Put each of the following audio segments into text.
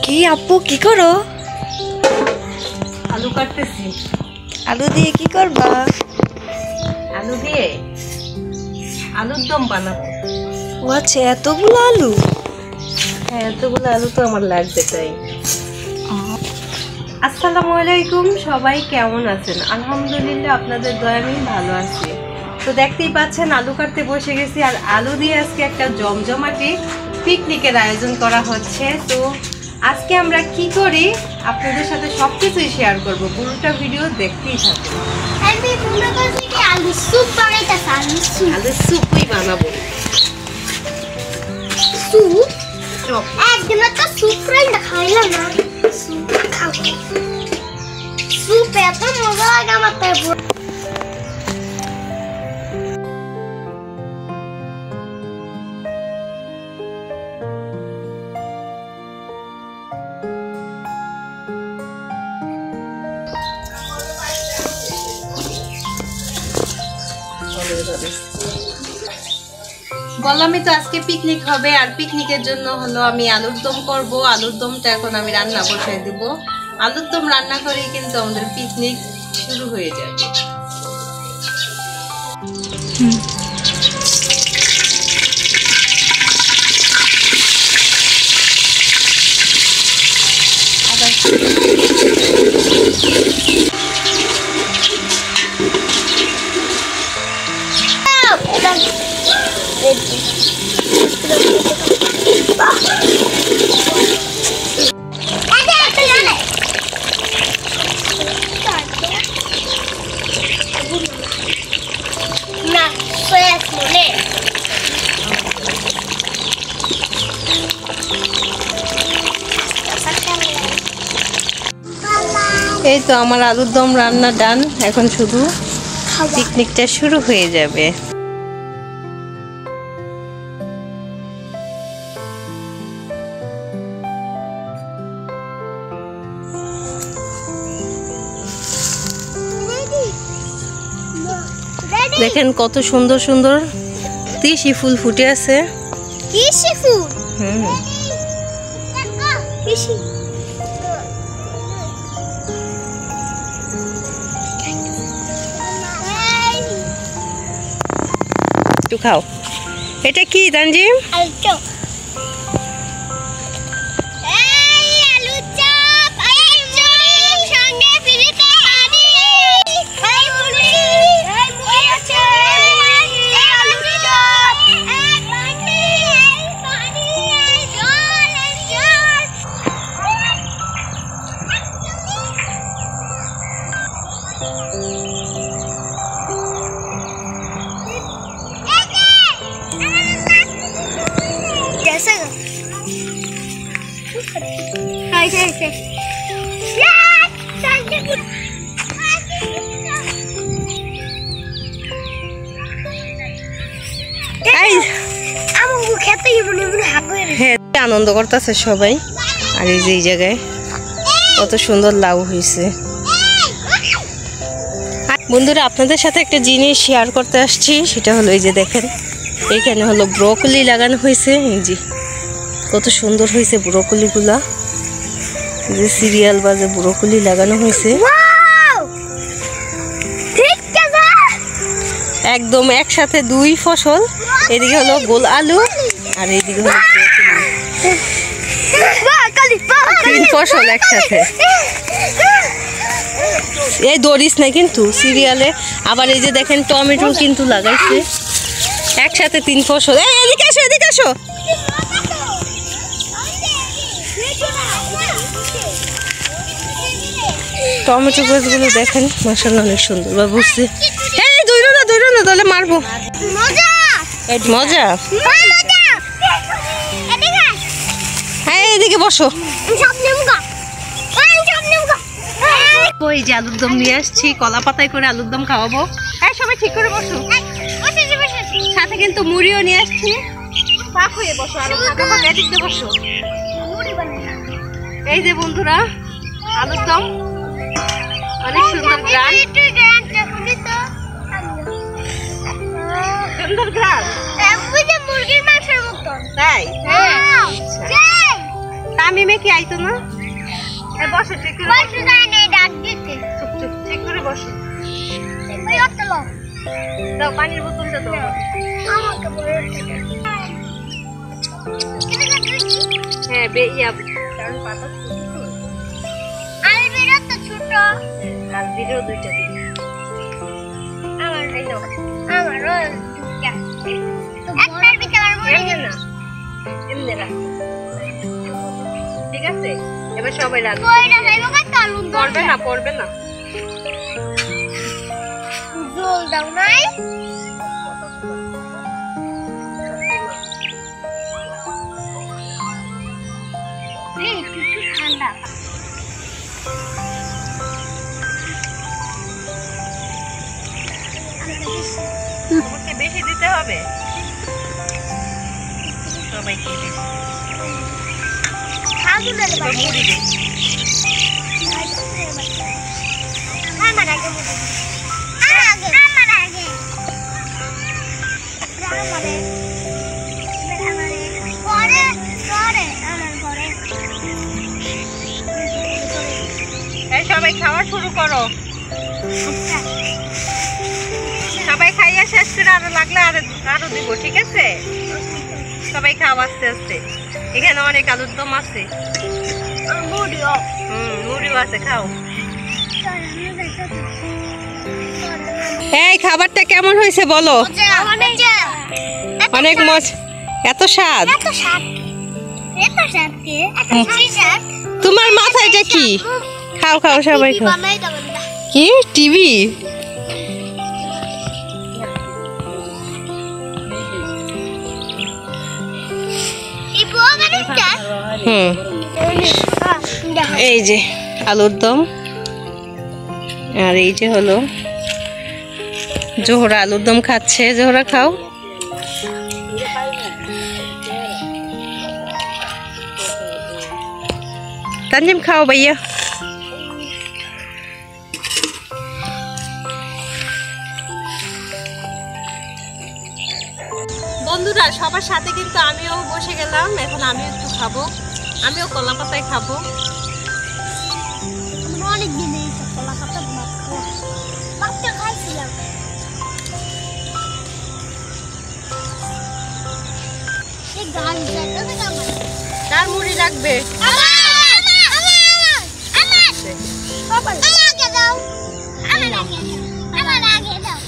কি আপু কি করো? আলু কাটতেছি। আলু দিয়ে কি করবা? আলু দিয়ে আলুর দম বানাবো। ও আচ্ছা, এতগুলো আলু? হ্যাঁ, এতগুলো আলু তো আমার লাগবে তাই। আসসালামু আলাইকুম, সবাই কেমন আছেন? আলহামদুলিল্লাহ, আপনাদের দয়া আমি ভালো আছি। তো দেখতেই পাচ্ছেন আলু কাটতে বসে গেছি, আর আলু দিয়ে আজকে একটা জমজমাটি পিকনিকের আয়োজন করা হচ্ছে। তো আজকে আমরা কি করি আপনাদের সাথে সবকিছুই শেয়ার করব, পুরোটা ভিডিও দেখতেই থাকুন। আলুর স্যুপই বানাবো। স্যুপ একদিন একটা স্যুপ রান্না খাইলাম না, স্যুপ খাবো। স্যুপ এত মজা লাগে আমার তাই। বললামই তো আজকে পিকনিক হবে, আর পিকনিকের জন্য হলো আমি আলুর দম করব। আলুর দমটা এখন আমি রান্না বসাই দিব। আলুর দম রান্না করেই কিন্তু আমাদের পিকনিক শুরু হয়ে যাবে। এই তো আমার আলুর দম রান্না ডান, এখন শুধু পিকনিকটা শুরু হয়ে যাবে। দেখেন কত সুন্দর সুন্দর তিসি ফুল ফুটে আছে। তিসি ফুল? তিসি একটু খাও। এটা কি তানজিম? আলু আনন্দ করতেছে সবাই। আর এই যে এই জায়গায় কত সুন্দর লাউ হয়েছে। বন্ধুরা, আপনাদের সাথে একটা জিনিস শেয়ার করতে আসছি, সেটা হলো এই যে দেখেন এইখানে হলো ব্রোকলি লাগানো হয়েছে। এই যে কত সুন্দর হয়েছে ব্রোকলিগুলা, যে সিরিয়াল বা যে ব্রোকলি লাগানো হয়েছে একদম একসাথে দুই ফসল। এদিকে হলো গোল আলু আর এইদিকে হলো তিন ফসল একসাথে। এই দরিস না কিন্তু সিরিয়ালে। আবার এই যে দেখেন টমেটো কিন্তু লাগাইছে একসাথে তিন ফসল। এদিকে আসো, এদিকে আসো। টমেটো গাছগুলো দেখেন মাশাআল্লাহ অনেক সুন্দর বা বুঝছি। এই দৌড়ো না তাহলে মারবো। মজা। হ্যাঁ, এদিকে বসো। ওই যে আলুর দম নিয়ে আসছি, কলা পাতায় করে আলুর দম খাওয়াবো। হ্যাঁ, সবাই ঠিক করে বসো। সাথে কিন্তু মুড়িও নিয়ে আসছি। পাক হয়ে বসো, আর এদিক দিয়ে বসো। এই যে বন্ধুরা আলুর দম, অনেক সুন্দর গ্রান। সুন্দর গ্রান, মুরগির মাংসের মতো। তাই? তামিমে কি আইতো না? বসো ঠিক করে, বসে যায় না, ডাক দিতে। চুপ চুপ ঠিক করে বসো। ওই একটা লোক। দাও পানির বোতলটা দাও। আমাকে বলে দিতে। এটা কি? হ্যাঁ কারণ পাতা ছোট তো। আলবিরা তো ছোট। আর ভিডিও দুইটা দিন। আমার এই নাও। আমারও দুটা। একটার ভিতরে আমার মনে এমনি না, এমনি রাখো। ঠিক আছে, এবার সবাই রাখো। কইরা যাইবো কত আলু পড়বে না, পড়বে না। জল দাও নাই। এই একটু ঠান্ডা। তোমাকে বেশি দিতে হবে। সবাইকে বেশি। আলু দিলে এবার মুড়ি দে। আমার আগে আমার আগে আমারে পরে পরে আমার পরে এই সবাই খাওয়া শুরু করো। আচ্ছা সবাই খাইয়া শেষ করে আরো লাগলে আরো দিব, ঠিক আছে? সবাই খাও আস্তে আস্তে। এখানে অনেক আলুর দম আছে। বুড়িও মুড়িও আছে, খাও। এই খাবারটা কেমন হয়েছে বলো? অনেক মজা। এত স্বাদ। এত স্বাদ এত স্বাদ কে এত স্বাদ তোমার মাথায় এটা কি? খাও খাও সবাই খাও। বানাই দাও না কি টিভি? এই বউ বানাইটা এই যে আলুর দম, আর এই যে হলো জোহরা আলুর দম খাচ্ছে। জোহরা খাও। তানজিম খাও ভাইয়া। বন্ধুরা সবার সাথে কিন্তু আমিও বসে গেলাম। এখন আমিও একটু খাবো, আমিও কলা পাতায় খাবো। অনেক দিন এই কলা পাতা বাচ্চা খাইছিলাম। এই গান যাইতে আমার কার মুড়ি লাগবে? আমার আমাকে দাও, আমার আগে দাও।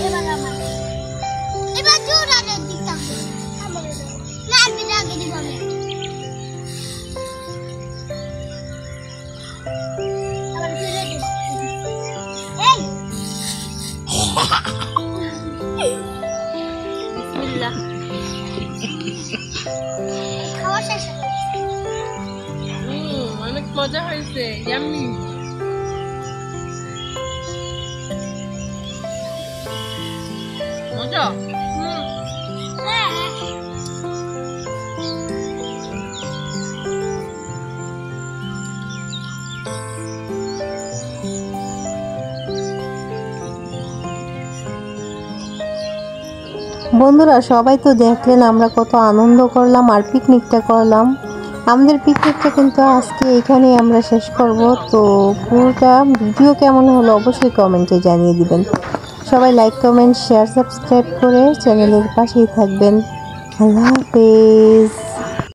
এবার আমার এবার জোর আগে দিতাম আমার না আমি আগে দিব আমি আবার ফিরে দিই। বিসমিল্লাহ। খাওয়া শেষ হলো। অনেক মজা হয়েছে, ইয়াম্মি। মজা। বন্ধুরা সবাই তো দেখলেন আমরা কত আনন্দ করলাম আর পিকনিকটা করলাম। আমাদের পিকনিকটা কিন্তু আজকে এখানেই আমরা শেষ করব। তো পুরোটা ভিডিও কেমন হলো অবশ্যই কমেন্টে জানিয়ে দিবেন। সবাই লাইক কমেন্ট শেয়ার সাবস্ক্রাইব করে চ্যানেলের পাশেই থাকবেন। আল্লাহ হাফেজ।